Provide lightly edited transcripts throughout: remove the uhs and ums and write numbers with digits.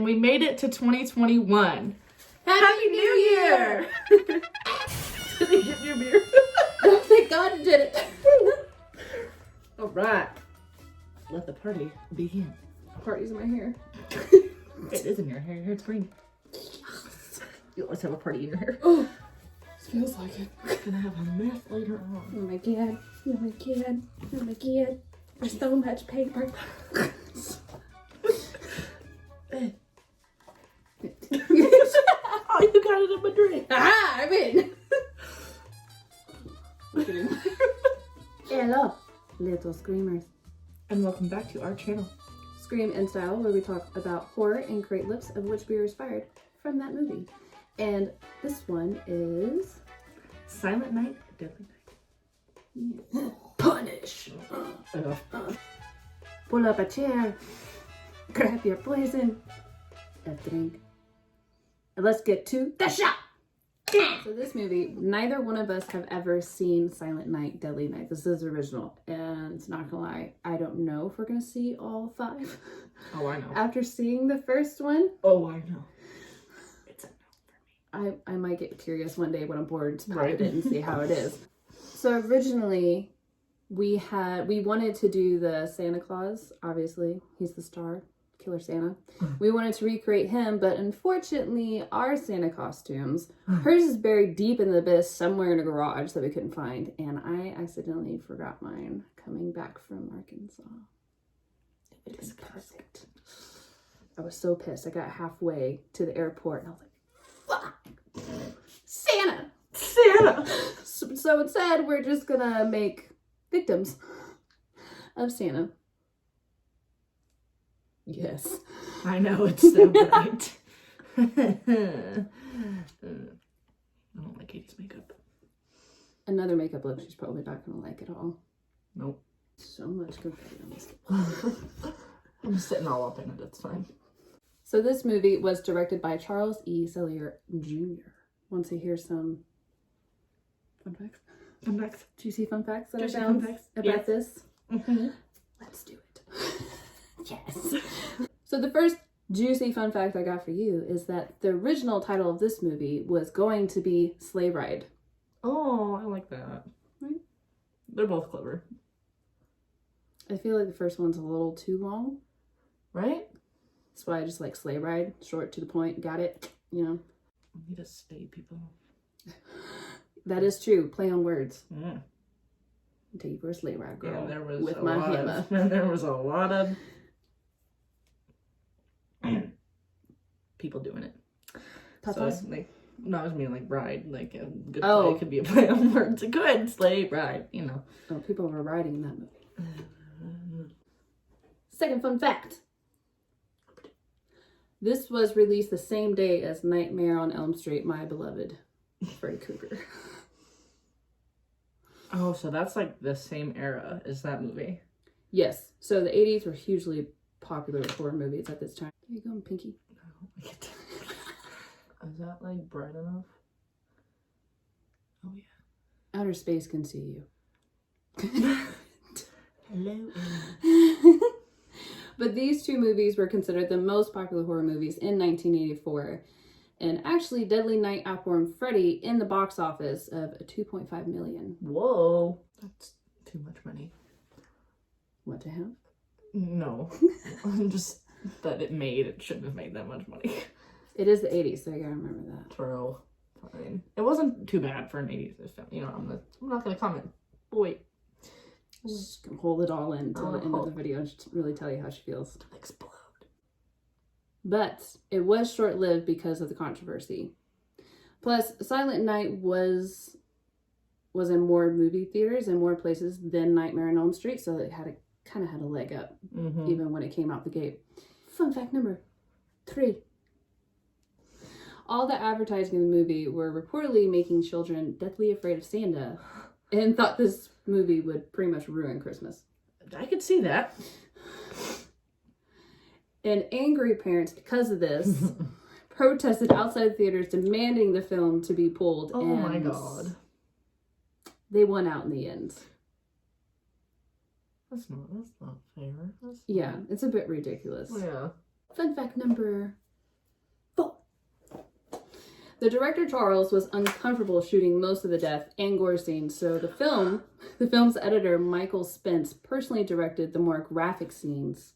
We made it to 2021. Happy New Year! Did you get your beer? Oh, thank God you did it. All right. Let the party begin. Party's in my hair. It is in your hair. Your hair's green. You always have a party in your hair. Oh, feels like it. We're gonna have a mess later on. Oh my God. Oh my God. Oh my God. There's so much paper. Oh, you got it in my drink. Ah, I'm in. Hello, little screamers. And welcome back to our channel. Scream in Style, where we talk about horror and create lists of which we are inspired from that movie. And this one is Silent Night, Deadly Night. Punish. Pull up a chair, grab your poison, a drink, and let's get to the shot. So this movie, neither one of us have ever seen Silent Night, Deadly Night. This is original, and not gonna lie, I don't know if we're gonna see all 5. Oh, I know. After seeing the first one, Oh, I know. It's a no for me. I might get curious one day when I'm bored to pop Right. it in and see how it is. So originally, we wanted to do the Santa Claus. Obviously, he's the star, Killer Santa. We wanted to recreate him, but unfortunately, our Santa costumes, hers is buried deep in the abyss somewhere in a garage that we couldn't find, and I accidentally forgot mine coming back from Arkansas. It was perfect. I was so pissed. I got halfway to the airport, and I was like, "Fuck, Santa!" Santa! So instead, we're just gonna make victims of Santa. Yes. I know, it's so bright. I don't like Katie's makeup. Another makeup look she's probably not gonna like at all. Nope. So much confetti on this. I'm sitting all up in it, it's fine. So this movie was directed by Charles E. Sellier Jr. Want to hear some fun facts? Fun facts. Juicy fun facts that Juicy I fun found facts. about Yes. this? Mm-hmm. Let's do it. Yes. So the first juicy fun fact I got for you is that the original title of this movie was going to be Sleigh Ride. Oh, I like that. Right? They're both clever. I feel like the first one's a little too long. Right? That's why I just like Sleigh Ride. Short, to the point, got it. You know? We need to stay people. That is true. Play on words. Mm. Take you for a sleigh ride, girl. Yeah, there was with a my lot hammer. There was a lot of people doing it. Papas? So, like, no, I was meaning like bride. Like a good Oh. play could be a play on words. A good sleigh ride, you know. Oh, people were riding in that movie. Second fun fact. This was released the same day as Nightmare on Elm Street, My Beloved Freddy Krueger. Oh, so that's like the same era as that movie. Yes. So the 80s were hugely popular with horror movies at this time. There you go, Pinky. Is that like bright enough? Oh yeah. Outer space can see you. Hello. But these two movies were considered the most popular horror movies in 1984. And actually, Deadly Night outperformed Freddy in the box office of $2.5 million. Whoa. That's too much money. What to have? No. Just that it shouldn't have made that much money. It is the 80s, so you gotta remember that. True. Fine. It wasn't too bad for an 80s film. You know, I'm not gonna comment. But wait. Just gonna hold it all in until the end of the video and just really tell you how she feels. Explode. But it was short-lived because of the controversy. Plus, Silent Night was in more movie theaters and more places than Nightmare on Elm Street, so it kind of had a leg up, even when it came out the gate. Fun fact number 3. All the advertising in the movie were reportedly making children deathly afraid of Santa and thought this movie would pretty much ruin Christmas. I could see that. And angry parents, because of this, protested outside theaters demanding the film to be pulled. Oh and my God. They won out in the end. That's not fair. Yeah, it's a bit ridiculous. Yeah. Fun fact number The director Charles was uncomfortable shooting most of the death and gore scenes, so the film's editor Michael Spence personally directed the more graphic scenes.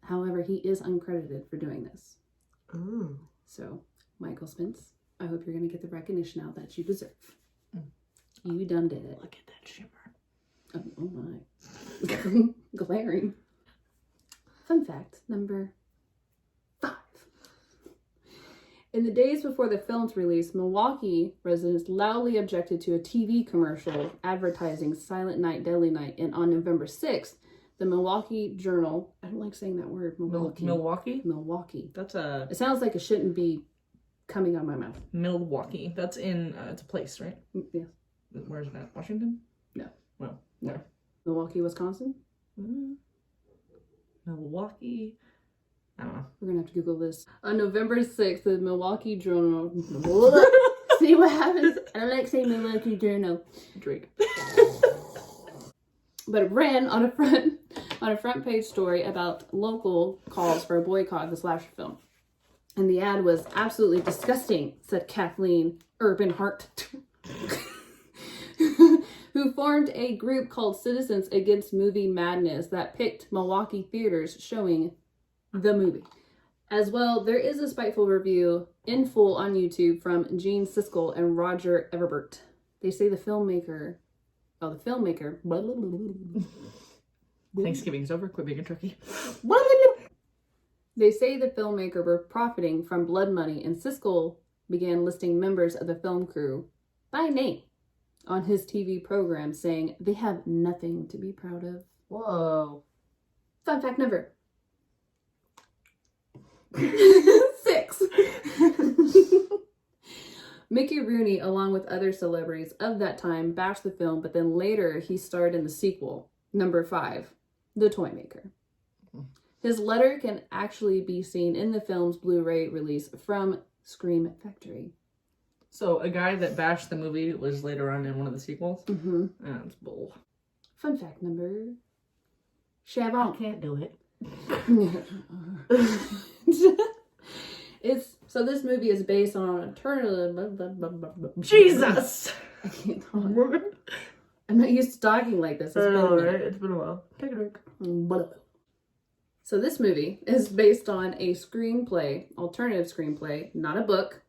However, he is uncredited for doing this. Ooh. So, Michael Spence, I hope you're going to get the recognition now that you deserve. You done did it. Look at that shimmer. Oh my. Glaring. Fun fact number 5. In the days before the film's release, Milwaukee residents loudly objected to a TV commercial advertising Silent Night, Deadly Night, and on November 6th, the Milwaukee Journal, I don't like saying that word, Milwaukee. Milwaukee? That's a... It sounds like it shouldn't be coming out of my mouth. Milwaukee. That's in, it's a place, right? Yes. Where is that? Washington? No. Well, where? Milwaukee, Wisconsin? Milwaukee... I don't know. We're going to have to Google this. On November 6th, the Milwaukee Journal... See what happens? I don't like saying Milwaukee Journal. Drake. But it ran on a front page story about local calls for a boycott of the slasher film. And the ad was absolutely disgusting, said Kathleen Urbanhart, who formed a group called Citizens Against Movie Madness that picked Milwaukee theaters showing the movie. As well, there is a spiteful review in full on YouTube from Gene Siskel and Roger Everbert. They say the filmmaker... Thanksgiving's over. Quit being a turkey. They say the filmmaker were profiting from blood money, and Siskel began listing members of the film crew by name on his TV program, saying they have nothing to be proud of. Whoa. Fun fact number 6. Mickey Rooney, along with other celebrities of that time, bashed the film, but then later he starred in the sequel, number 5, The Toy Maker. His letter can actually be seen in the film's Blu-ray release from Scream Factory. So a guy that bashed the movie was later on in one of the sequels? Mm-hmm. That's bull. Fun fact number I 7. can't do it. So this movie is based on alternative... Jesus! I can't talk. I'm not used to talking like this. I know, right? It's been a while. Take a drink. So this movie is based on a screenplay, alternative screenplay, not a book.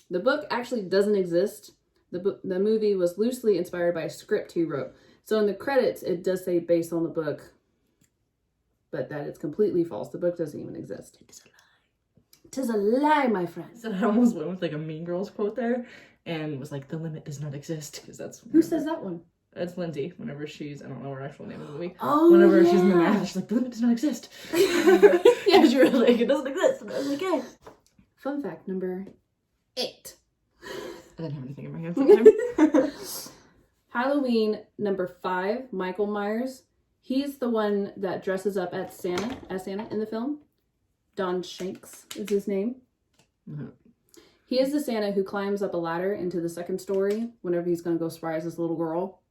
The book actually doesn't exist. The movie was loosely inspired by a script he wrote. So in the credits, it does say based on the book, but that it's completely false. The book doesn't even exist. It's a lie. 'Tis a lie, my friend. So I almost went with like a Mean Girls quote there and was like, the limit does not exist, because that's... Who says that one? It's Lindsay, whenever she's... I don't know her actual name of the movie. Oh, whenever yeah. she's in the math, she's like, the limit does not exist. Yeah, she was like, it doesn't exist. And I was like, okay. Fun fact number 8. I didn't have anything in my hands that time. Halloween number 5, Michael Myers. He's the one that dresses up as Santa in the film. Don Shanks is his name. Mm-hmm. He is the Santa who climbs up a ladder into the second story whenever he's going to go surprise this little girl.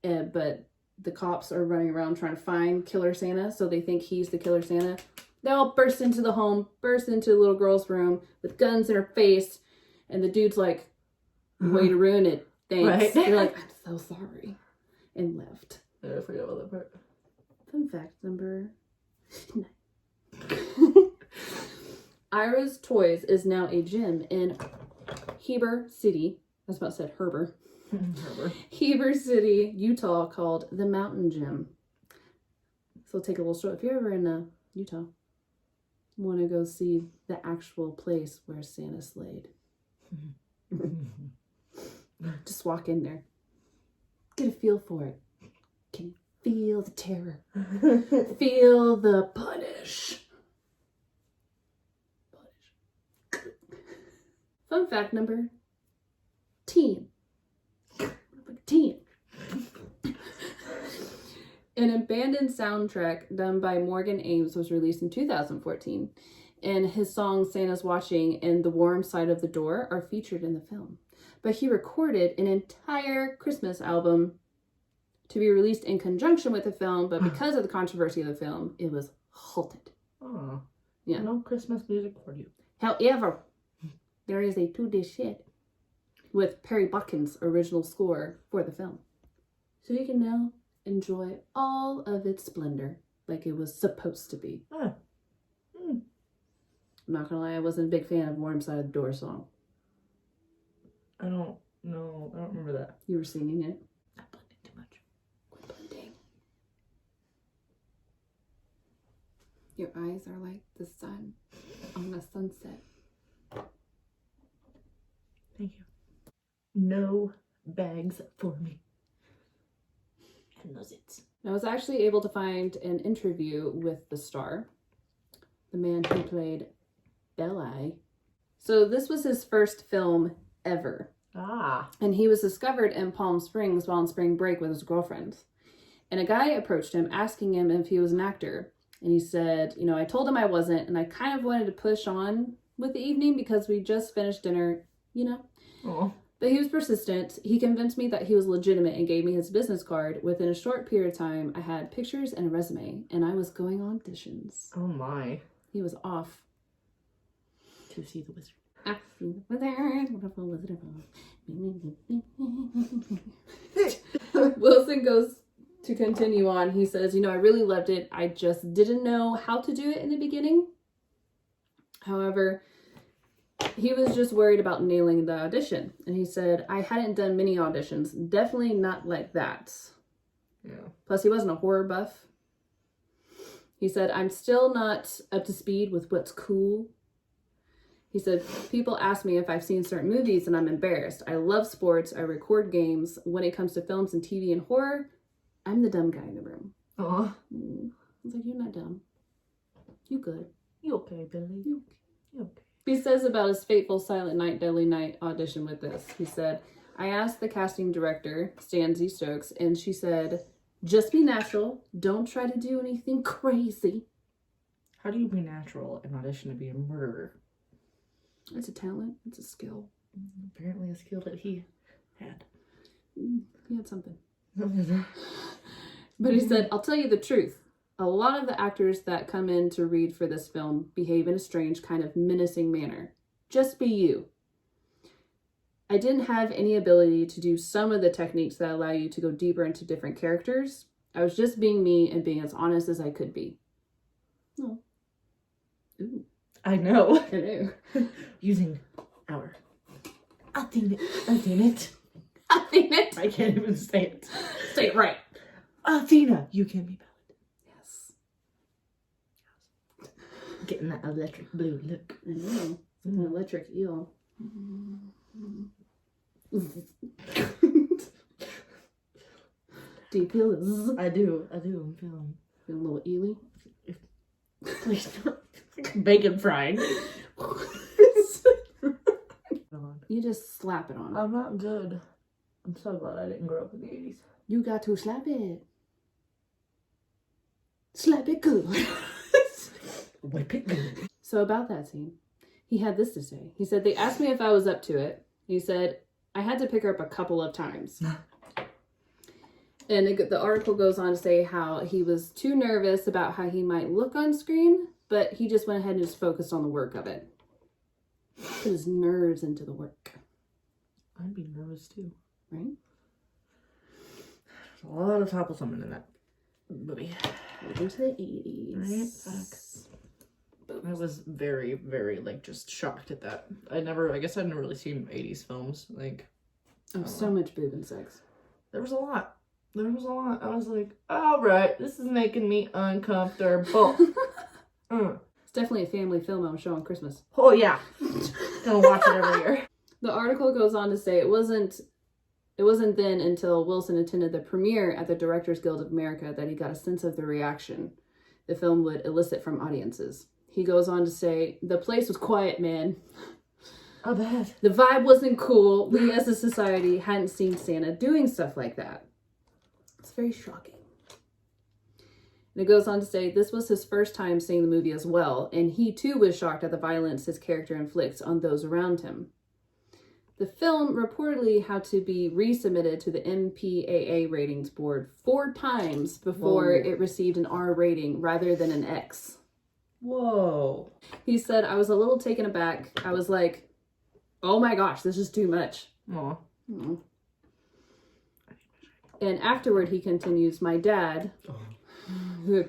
But the cops are running around trying to find Killer Santa, so they think he's the Killer Santa. They all burst into the home, burst into the little girl's room with guns in her face, and the dude's like, way to ruin it. Thanks. Right. They're like, I'm so sorry. And left. I forgot about that part. Fun fact number 9. Ira's Toys is now a gym in Heber City. I was about to say Heber. Heber City, Utah, called the Mountain Gym. So take a little stroll. If you're ever in Utah, want to go see the actual place where Santa slayed. Just walk in there. Get a feel for it. Can you feel the terror? Feel the punish. Fun fact number 10. An abandoned soundtrack done by Morgan Ames was released in 2014, and his songs Santa's Watching and The Warm Side of the Door are featured in the film. But he recorded an entire Christmas album to be released in conjunction with the film, but because of the controversy of the film, it was halted. Oh. Yeah. No Christmas music for you. However, there is a 2D shed with Perry Buckin's original score for the film. So you can now enjoy all of its splendor like it was supposed to be. Huh. I'm not gonna lie, I wasn't a big fan of Warm Side of the Door song. I don't know. I don't remember that. You were singing it. I'm blending too much. Quit blending. Your eyes are like the sun on a sunset. Thank you. No bags for me. And those it's. I was actually able to find an interview with the star, the man who played Belle. So this was his first film ever. Ah. And he was discovered in Palm Springs while on spring break with his girlfriend. And a guy approached him asking him if he was an actor. And he said, you know, I told him I wasn't, and I kind of wanted to push on with the evening because we just finished dinner, you know. Oh. But he was persistent. He convinced me that he was legitimate and gave me his business card. Within a short period of time, I had pictures and a resume, and I was going on auditions. Oh my. He was off. To see the wizard. I see the wizard. Wonderful wizard. Wilson goes to continue on. He says, you know, I really loved it. I just didn't know how to do it in the beginning. However, he was just worried about nailing the audition. And he said, I hadn't done many auditions. Definitely not like that. Yeah. Plus, he wasn't a horror buff. He said, I'm still not up to speed with what's cool. He said, people ask me if I've seen certain movies and I'm embarrassed. I love sports. I record games. When it comes to films and TV and horror, I'm the dumb guy in the room. Oh. I was like, you're not dumb. You good. You okay, Billy? You okay. You okay? He says about his fateful Silent Night, Deadly Night audition with this. He said, I asked the casting director, Stan Z. Stokes, and she said, just be natural. Don't try to do anything crazy. How do you be natural and audition to be a murderer? It's a talent. It's a skill. Apparently a skill that he had. He had something. But he said, I'll tell you the truth. A lot of the actors that come in to read for this film behave in a strange kind of menacing manner. Just be you. I didn't have any ability to do some of the techniques that allow you to go deeper into different characters. I was just being me and being as honest as I could be. Oh. Ooh. I know. I know. Using our Athena. I can't even say it. Say it right. Athena, you can be valid. Yes. Getting that electric blue look. I know. It's an electric eel. Do you feel it? I do. I'm feeling A little eely? please don't. Bacon frying. You just slap it on. I'm not good. I'm so glad I didn't grow up in the 80s. You got to slap it. Slap it good. Whip it good. So about that scene, he had this to say. He said, they asked me if I was up to it. He said, I had to pick her up a couple of times. And the article goes on to say how he was too nervous about how he might look on screen, but he just went ahead and just focused on the work of it. Put his nerves into the work. I'd be nervous too. Right? There's a lot of Top of Something in that movie. Into the 80s. Right? Facts. I was very, very, just shocked at that. I guess I'd never really seen 80s films. Oh, so much boob and sex. There was a lot. I was like, all right, this is making me uncomfortable. It's definitely a family film I would show on Christmas. Oh, yeah. Gonna watch it every year. The article goes on to say it wasn't then until Wilson attended the premiere at the Directors Guild of America that he got a sense of the reaction the film would elicit from audiences. He goes on to say, the place was quiet, man. I bet. The vibe wasn't cool. We as a society hadn't seen Santa doing stuff like that. It's very shocking. And it goes on to say this was his first time seeing the movie as well, and he too was shocked at the violence his character inflicts on those around him. The film reportedly had to be resubmitted to the MPAA ratings board 4 times before it received an R rating rather than an X. Whoa. He said, I was a little taken aback. I was like, oh my gosh, this is too much. Aw. Mm. And afterward, he continues, my dad, who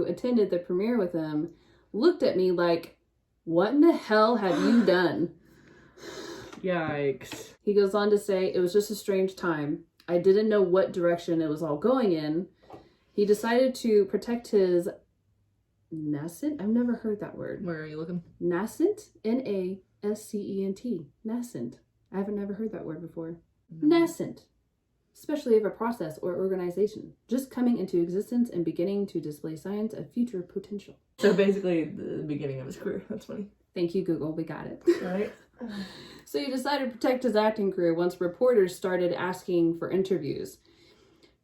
attended the premiere with him, looked at me like, what in the hell have you done? Yikes. He goes on to say, it was just a strange time. I didn't know what direction it was all going in. He decided to protect his nascent. I've never heard that word. Where are you looking? Nascent? Nascent. Nascent. I haven't never heard that word before. Nascent. Especially of a process or organization, just coming into existence and beginning to display signs of future potential. So basically, the beginning of his career. That's funny. Thank you, Google. We got it. Right? So he decided to protect his acting career once reporters started asking for interviews.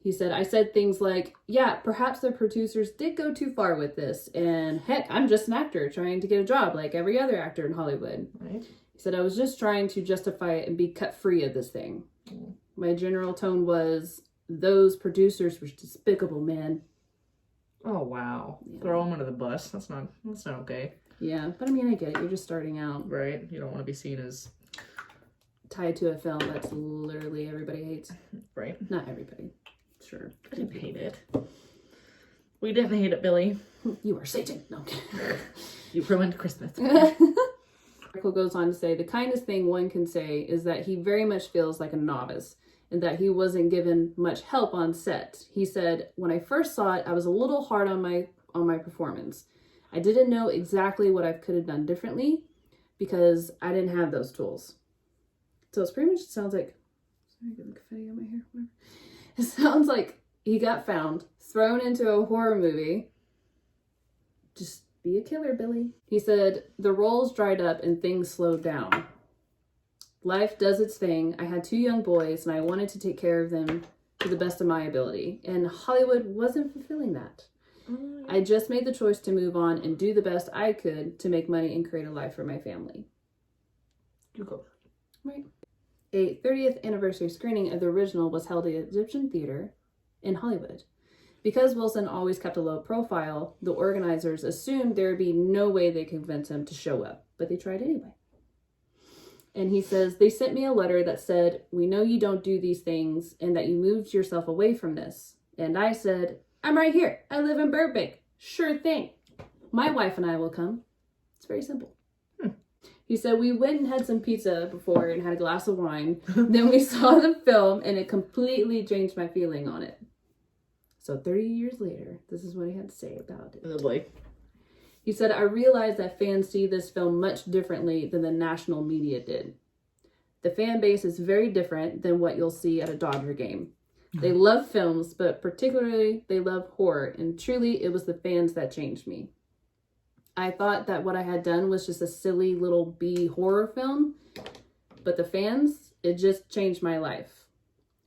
He said, I said things like, yeah, perhaps the producers did go too far with this. And heck, I'm just an actor trying to get a job like every other actor in Hollywood. Right? He said, I was just trying to justify it and be cut free of this thing. Mm. My general tone was, those producers were despicable, man. Oh, wow. Yeah. Throw him under the bus. That's not okay. Yeah, but I mean, I get it. You're just starting out. Right? You don't want to be seen as... Tied to a film that's literally everybody hates. Right? Not everybody. Sure. I didn't hate it. We didn't hate it, Billy. You are Satan. No. You ruined Christmas. Article goes on to say, the kindest thing one can say is that he very much feels like a novice and that he wasn't given much help on set. He said, when I first saw it, I was a little hard on my performance. I didn't know exactly what I could have done differently because I didn't have those tools. So it's pretty much, it sounds like, sorry, getting confetti on my hair, whatever. It sounds like he got found, thrown into a horror movie. Just be a killer, Billy. He said, the roles dried up and things slowed down. Life does its thing. I had 2 young boys and I wanted to take care of them to the best of my ability. And Hollywood wasn't fulfilling that. I just made the choice to move on and do the best I could to make money and create a life for my family. You go. Right. A 30th anniversary screening of the original was held at Egyptian Theater in Hollywood. Because Wilson always kept a low profile, the organizers assumed there would be no way they could convince him to show up, but they tried anyway. And he says, they sent me a letter that said, we know you don't do these things and that you moved yourself away from this. And I said, I'm right here. I live in Burbank. Sure thing. My wife and I will come. It's very simple. He said, we went and had some pizza before and had a glass of wine. Then we saw the film and it completely changed my feeling on it. So 30 years later, this is what he had to say about it. Oh boy. He said, I realized that fans see this film much differently than the national media did. The fan base is very different than what you'll see at a Dodger game. They love films, but particularly they love horror, and truly it was the fans that changed me. I thought that what I had done was just a silly little B horror film, but the fans, it just changed my life.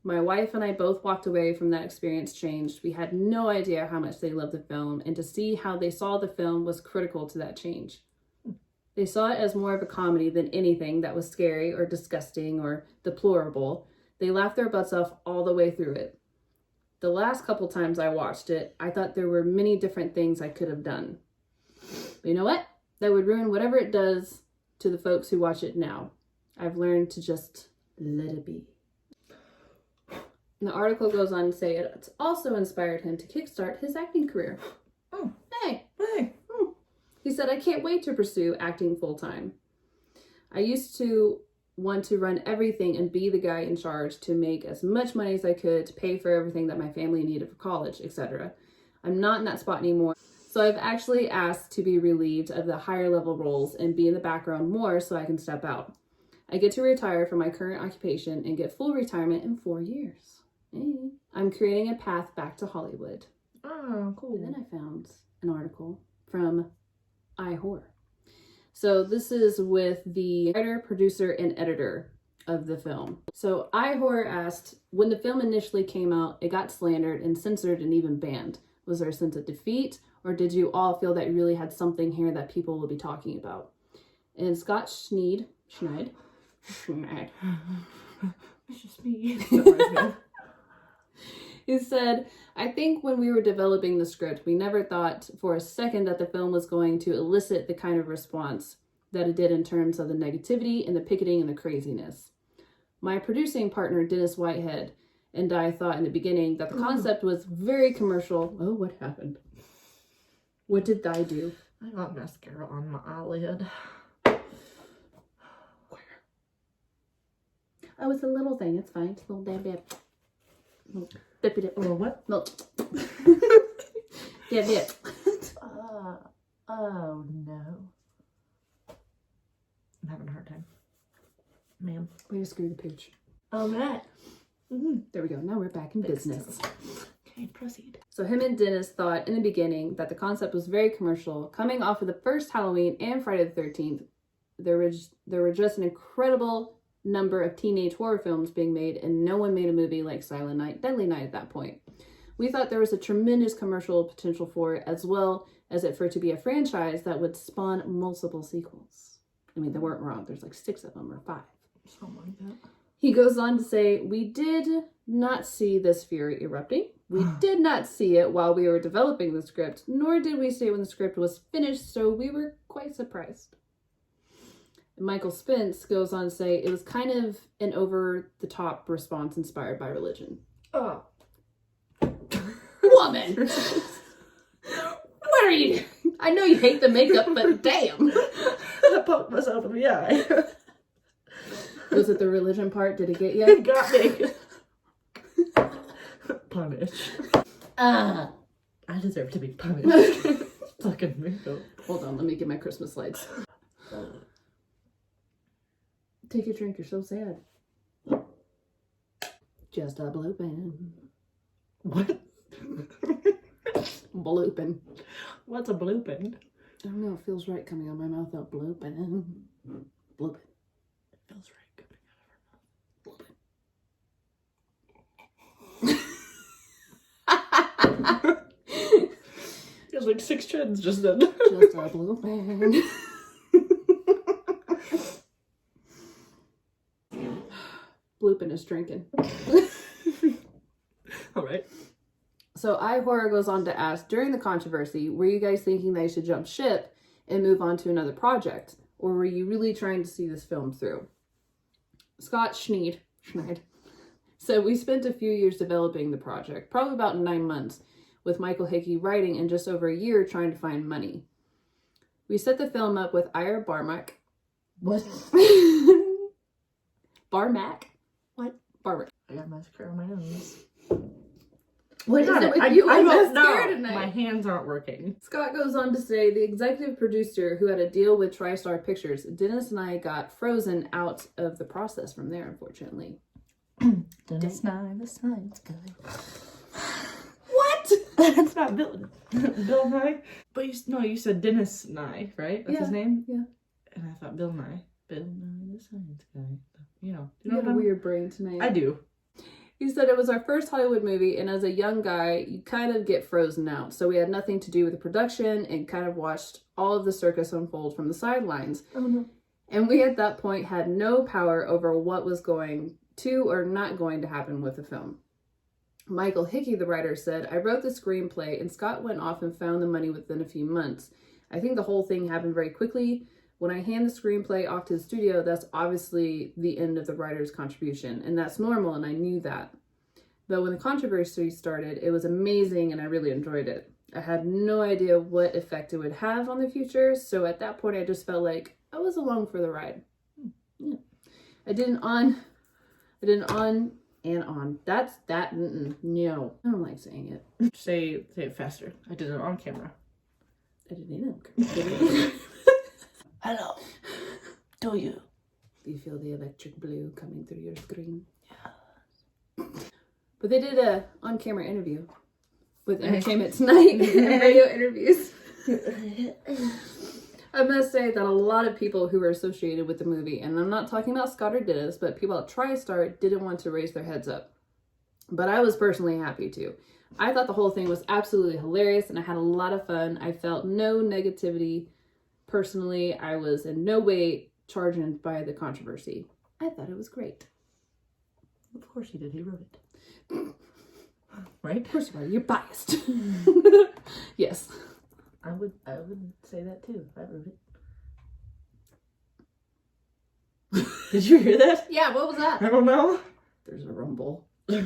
My wife and I both walked away from that experience changed. We had no idea how much they loved the film, and to see how they saw the film was critical to that change. They saw it as more of a comedy than anything that was scary or disgusting or deplorable. They laughed their butts off all the way through it. The last couple times I watched it, I thought there were many different things I could have done. But you know what? That would ruin whatever it does to the folks who watch it now. I've learned to just let it be. And the article goes on to say it's also inspired him to kickstart his acting career. Oh. Hey. Hey. He said, I can't wait to pursue acting full-time. I used to want to run everything and be the guy in charge to make as much money as I could to pay for everything that my family needed for college, etc. I'm not in that spot anymore. So I've actually asked to be relieved of the higher level roles and be in the background more so I can step out. I get to retire from my current occupation and get full retirement in 4 years. Hey. I'm creating a path back to Hollywood. Oh, cool. And then I found an article from iHorror. So this is with the writer, producer, and editor of the film. So iHorror asked, when the film initially came out, it got slandered and censored and even banned. Was there a sense of defeat, or did you all feel that you really had something here that people will be talking about? And Scott Schneid. It's just me. He said, I think when we were developing the script, we never thought for a second that the film was going to elicit the kind of response that it did in terms of the negativity and the picketing and the craziness. My producing partner, Dennis Whitehead, and I thought in the beginning that the concept was very commercial. Oh, what happened? What did I do? I got mascara on my eyelid. Oh, it's a little thing. It's fine. It's a little dab dab. Dip it. Or what? No. Dab dab. Oh no. I'm having a hard time. Ma'am. Way to screw the pooch. All right. There we go. Now we're back in business. Okay, proceed. So him and Dennis thought in the beginning that the concept was very commercial. Coming off of the first Halloween and Friday the 13th, there were just an incredible number of teenage horror films being made, and no one made a movie like Silent Night, Deadly Night at that point. We thought there was a tremendous commercial potential for it, as well as it for it to be a franchise that would spawn multiple sequels. I mean, they weren't wrong. There's like 6 of them or 5. Something like that. He goes on to say, we did not see this fury erupting. We did not see it while we were developing the script, nor did we see it when the script was finished, so we were quite surprised. And Michael Spence goes on to say, it was kind of an over-the-top response inspired by religion. Oh. Woman! What are you doing? I know you hate the makeup, but damn! I poked myself in the eye. Was it the religion part? Did it get you? It got me. Punished. I deserve to be punished. Fucking miracle. Hold on, let me get my Christmas lights. Take a drink, you're so sad. Just a blooping. What? Blooping. What's a blooping? I don't know, it feels right coming out of my mouth out blooping. Blooping. It feels right coming out of her mouth. There's like 6 chins just then. Just a blooping. Blooping is drinking. Alright. So iHorror goes on to ask, during the controversy, were you guys thinking they should jump ship and move on to another project? Or were you really trying to see this film through? Scott Schneid said, we spent a few years developing the project, probably about 9 months, with Michael Hickey writing and just over a year trying to find money. We set the film up with Ira Barmak. What? Barmak? What? Barmak. I got mascara on my nose. What is Got it it. with you I and don't mascara know. tonight? My hands aren't working. Scott goes on to say, the executive producer who had a deal with TriStar Pictures, Dennis and I got frozen out of the process from there, unfortunately. Dennis Nye, the science guy. What? That's not Bill Nye. But you said Dennis Nye, right? That's his name? Yeah. And I thought Bill Nye. Bill Nye, the science guy. You know You have a weird brain tonight. I do. He said it was our first Hollywood movie, and as a young guy, you kind of get frozen out. So we had nothing to do with the production and kind of watched all of the circus unfold from the sidelines. Oh no. And we at that point had no power over what was going to or not going to happen with the film. Michael Hickey, the writer, said, I wrote the screenplay and Scott went off and found the money within a few months. I think the whole thing happened very quickly. When I hand the screenplay off to the studio, that's obviously the end of the writer's contribution, and that's normal, and I knew that. But when the controversy started, it was amazing, and I really enjoyed it. I had no idea what effect it would have on the future, so at that point, I just felt like I was along for the ride. Yeah. I did an on and on. That's that. No, I don't like saying it. Say it faster. I did it on camera. I didn't either. Hello. Do you? Do you feel the electric blue coming through your screen? Yeah. But they did a on-camera interview with Entertainment Tonight and radio interviews. I must say that a lot of people who were associated with the movie, and I'm not talking about Scott or Dennis, but people at TriStar didn't want to raise their heads up. But I was personally happy to. I thought the whole thing was absolutely hilarious, and I had a lot of fun. I felt no negativity. Personally, I was in no way charged by the controversy. I thought it was great. Of course you did. He wrote it. Right? Of course you are. You're biased. Yes. I would say that too. I wrote it. Did you hear that? Yeah, what was that? I don't know. There's a rumble. A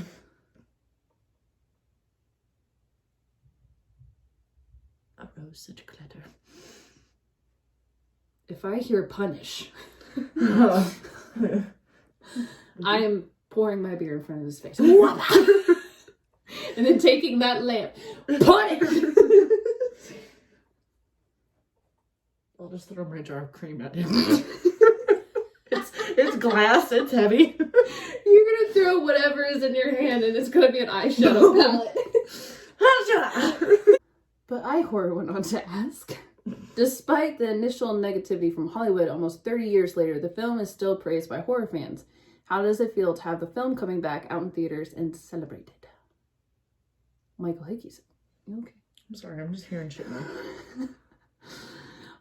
rose such glitter. If I hear punish, I am pouring my beer in front of his face. And then taking that lamp. Punish! I'll just throw my jar of cream at him. It's glass, it's heavy. You're gonna throw whatever is in your hand and it's gonna be an eyeshadow palette. But iHorror went on to ask, despite the initial negativity from Hollywood almost 30 years later, the film is still praised by horror fans. How does it feel to have the film coming back out in theaters and celebrated? Michael Hickey said, "You okay?" I'm sorry, I'm just hearing shit now.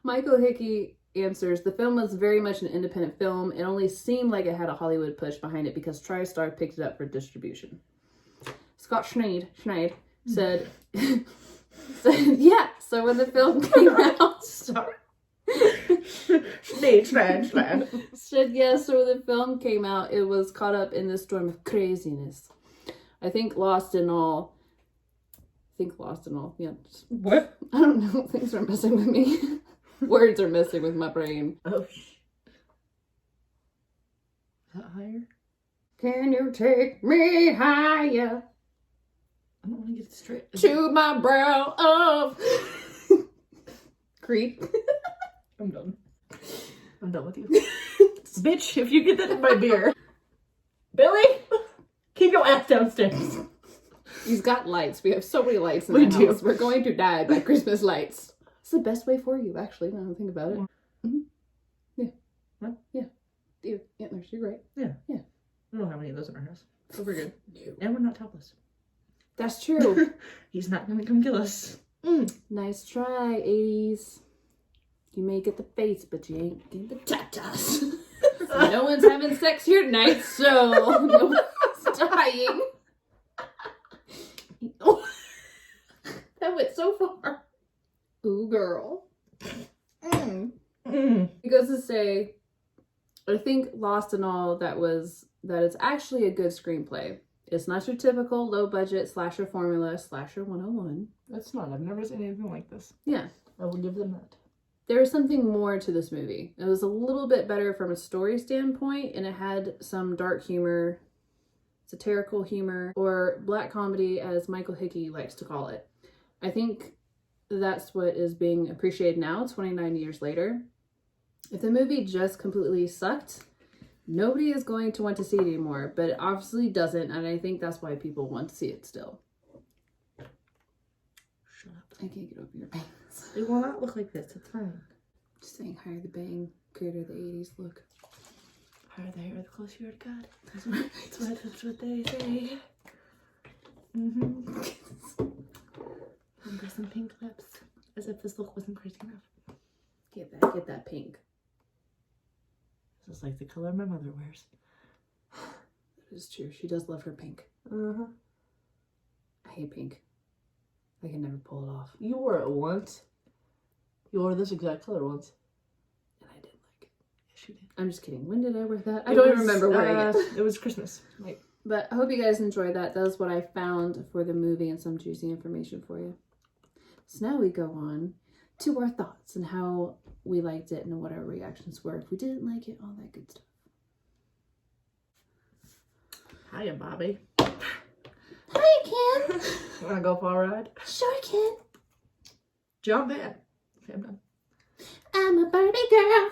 Michael Hickey answers, the film was very much an independent film. It only seemed like it had a Hollywood push behind it because TriStar picked it up for distribution. Scott Schneid said, yeah, so when the film came out... Sorry. Schneid. Said, yeah, so when the film came out, it was caught up in this storm of craziness. I think lost in all, yeah. What? I don't know, things are messing with me. Words are messing with my brain. Oh, is that higher? Can you take me higher? I don't want to get it straight. To my brow of Creep. I'm done. I'm done with you. Bitch, if you get that in my beer. Billy, keep your ass downstairs. He's got lights. We have so many lights in We the do. house. We're going to die by Christmas lights. It's the best way for you, actually, now that I think about it. Mm-hmm. Yeah. What? Yeah. You're right. We don't have any of those in our house. So we're good. No. And we're not topless. That's true. He's not gonna come kill us. Nice try, 80s. You may get the face, but you ain't getting the tatas. No one's having sex here tonight, so no one's dying. That went so far. Ooh, girl. He goes to say, I think Lost in All, that it's actually a good screenplay. It's not your typical low-budget slasher formula, slasher 101. That's not. I've never seen anything like this. Yeah. I will give them that. There was something more to this movie. It was a little bit better from a story standpoint, and it had some dark humor, satirical humor, or black comedy, as Michael Hickey likes to call it. I think that's what is being appreciated now, 29 years later. If the movie just completely sucked, nobody is going to want to see it anymore, but it obviously doesn't, and I think that's why people want to see it still. Shut up. I can't get over your bangs. It will not look like this. It's fine. Just saying, higher the bang, greater the 80s look. Higher the hair, the closer you are to God. That's what they say. Longer some pink lips. As if this look wasn't crazy enough. Get that pink. This is like the color my mother wears. That is true. She does love her pink. Uh-huh. I hate pink. I can never pull it off. You wore it once. You wore this exact color once. And I didn't like it. Yes, you did. I'm just kidding. When did I wear that? I don't even remember wearing it. It was Christmas. Like, But I hope you guys enjoyed that. That was what I found for the movie and some juicy information for you. So now we go on to our thoughts and how we liked it and what our reactions were. If we didn't like it, all that good stuff. hiya, Bobby. Hi, Ken. Wanna go for a ride? Sure, Ken. Jump in. Okay, I'm done. I'm a Barbie girl.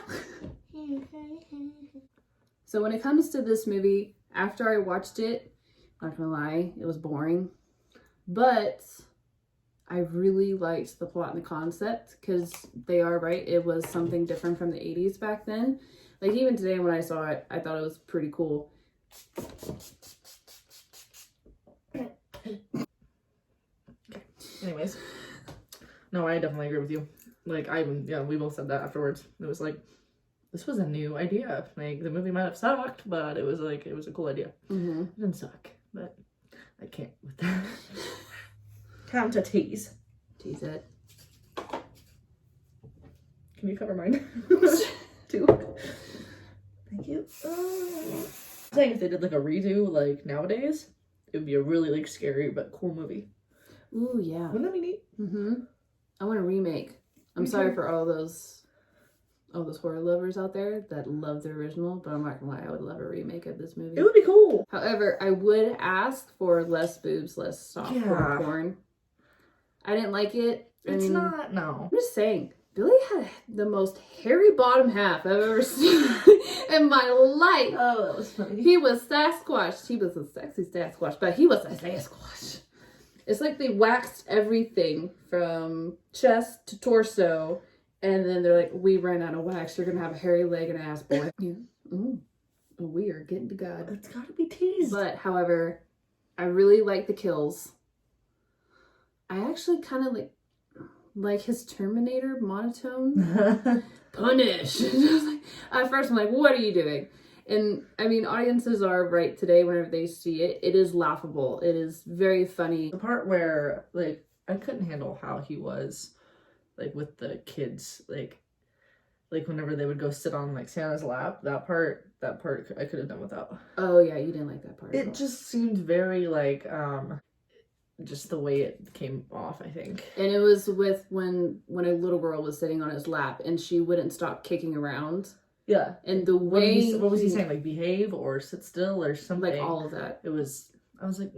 So when it comes to this movie, after I watched it, not gonna lie, it was boring. But I really liked the plot and the concept because they are right. It was something different from the 80s back then. Like even today when I saw it, I thought it was pretty cool. Anyways. No, I definitely agree with you. Like, we both said that afterwards. It was like, this was a new idea. Like, the movie might have sucked, but it was like, it was a cool idea. Mm-hmm. It didn't suck, but I can't with that. Time to tease. Tease it. Can you cover mine? Too. Thank you. I'm saying if they did like a redo like nowadays, it would be a really like scary but cool movie. Ooh, yeah. Wouldn't that be neat? Mm-hmm. I want a remake. I'm sorry for all those horror lovers out there that love the original, but I'm not gonna lie, I would love a remake of this movie. It would be cool. However, I would ask for less boobs, less softcore porn. I didn't like it. It's not, no. I'm just saying, Billy had the most hairy bottom half I've ever seen in my life. Oh, that was funny. He was Sasquatch. He was a sexy Sasquatch, but he was a Sasquatch. It's like they waxed everything from chest to torso, and then they're like, we ran out of wax. You're going to have a hairy leg and ass, boy. Yeah. Ooh, we are getting to God. It's got to be teased. But, however, I really like the kills. I actually kind of like his Terminator monotone. Punish. At first I'm like, what are you doing? And I mean, audiences are right today whenever they see it. It is laughable. It is very funny. The part where like I couldn't handle how he was like with the kids, like whenever they would go sit on like Santa's lap, that part I could have done without. Oh yeah, you didn't like that part. It just seemed very like just the way it came off, I think. And it was with when a little girl was sitting on his lap and she wouldn't stop kicking around. Yeah. And the way what was he saying? Like behave or sit still or something? Like all of that. I was like,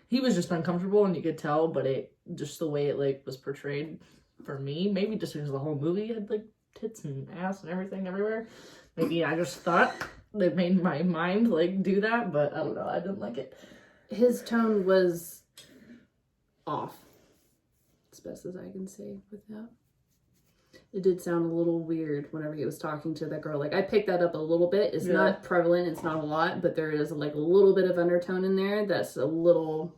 He was just uncomfortable and you could tell, but it just the way it like was portrayed for me, maybe just because the whole movie had like tits and ass and everything everywhere. Maybe I just thought it made my mind like do that, but I don't know. I didn't like it. His tone was off, as best as I can say with that. It did sound a little weird whenever he was talking to that girl. Like, I picked that up a little bit. It's not prevalent, it's not a lot, but there is like a little bit of undertone in there that's a little,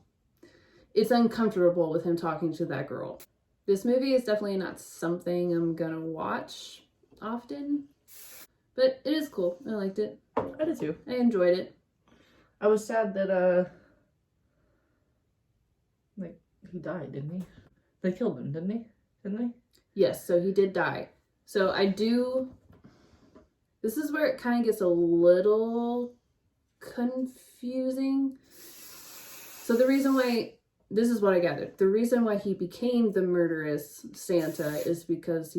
it's uncomfortable with him talking to that girl. This movie is definitely not something I'm gonna watch often, but it is cool. I liked it. I did too. I enjoyed it. I was sad that like he died, didn't he? They killed him, didn't they? Yes, so he did die. So this is where it kind of gets a little confusing. So this is what I gathered. The reason why he became the murderous Santa is because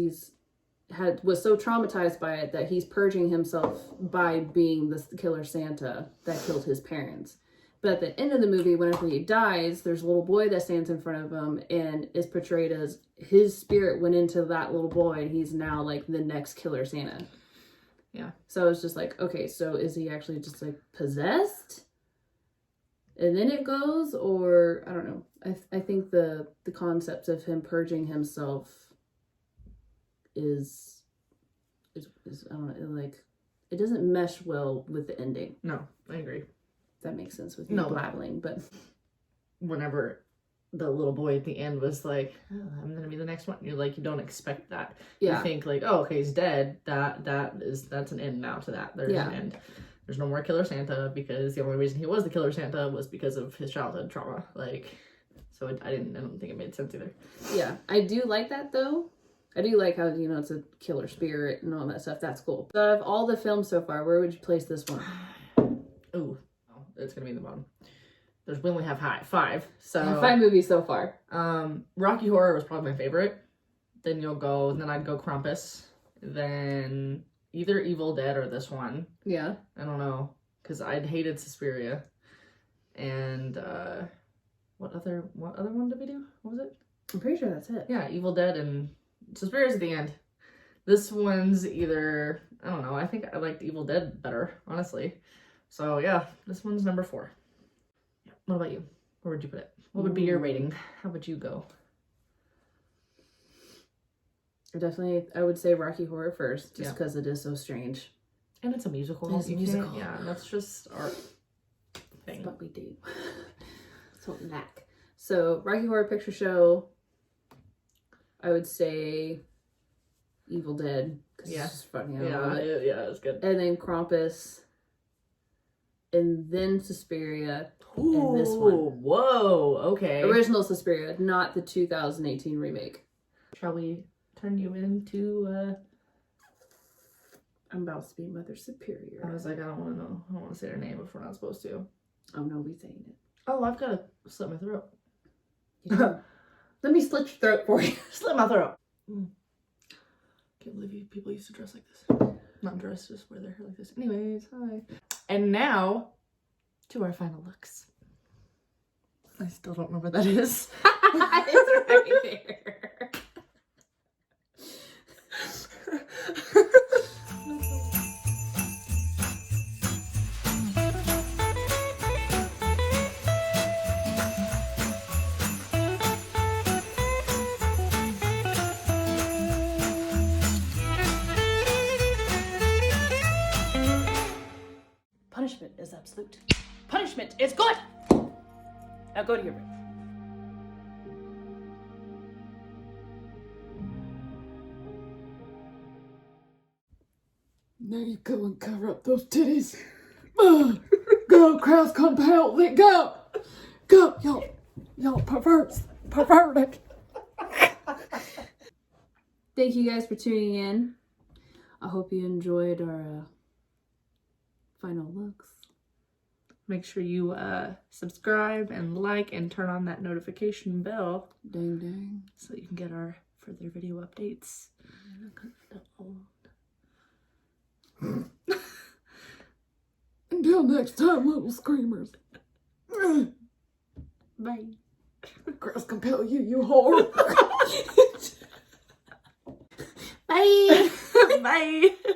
was so traumatized by it that he's purging himself by being the killer Santa that killed his parents. But at the end of the movie, whenever he dies, there's a little boy that stands in front of him and is portrayed as his spirit went into that little boy and he's now like the next killer Santa. Yeah. So it's just like, okay, so is he actually just like possessed? And then it goes, or I don't know. I think the concept of him purging himself is I don't know, like it doesn't mesh well with the ending. No, I agree. That makes sense with me blabbling, but whenever the little boy at the end was like, oh, I'm gonna be the next one, you're like, you don't expect that. Yeah. You think like, oh, okay, he's dead. That's an end now to that. There's an end. There's no more Killer Santa because the only reason he was the Killer Santa was because of his childhood trauma. Like, so I don't think it made sense either. Yeah, I do like that though. I do like how, it's a killer spirit and all that stuff. That's cool. So out of all the films so far, where would you place this one? Ooh. It's gonna be in the bottom. We only have 5, so 5 movies so far. Rocky Horror was probably my favorite. Then I'd go Krampus. Then either Evil Dead or this one. Yeah. I don't know, because I'd hated Suspiria. And what other one did we do? What was it? I'm pretty sure that's it. Yeah, Evil Dead and Suspiria's at the end. This one's either, I don't know. I think I liked Evil Dead better, honestly. So yeah, this one's number 4. What about you? Where would you put it? What would be your rating? How would you go? Definitely, I would say Rocky Horror first, just because it is so strange. And it's a musical. It's a musical. Yeah, that's just our thing. That's what we do. That's what we lack. So, Rocky Horror Picture Show, I would say Evil Dead. Yeah. It's just funny. Yeah, it's good. And then Krampus. And then Suspiria. Ooh, and this one. Whoa, okay. Original Suspiria, not the 2018 remake. Shall we turn you into I'm about to be Mother Superior. I was like, I don't want to know. I don't want to say her name if we're not supposed to. Oh no, we saying it. Oh, I've got to slit my throat. Let me slit your throat for you. Slit my throat. Can't believe people used to dress like this. Not dress, just wear their hair like this. Anyways, hi. And now, to our final looks. I still don't know where that is. It's right there. Punishment is absolute. Punishment is good. Now go to your room. Now you go and cover up those titties. Go, cross compel, let go. Go, y'all perverts, perverted. Thank you guys for tuning in. I hope you enjoyed our final looks. Make sure you subscribe and like and turn on that notification bell Dang, dang. so you can get our further video updates. Until next time, little screamers. Bye. Cross compel you, you whore. Bye. Bye.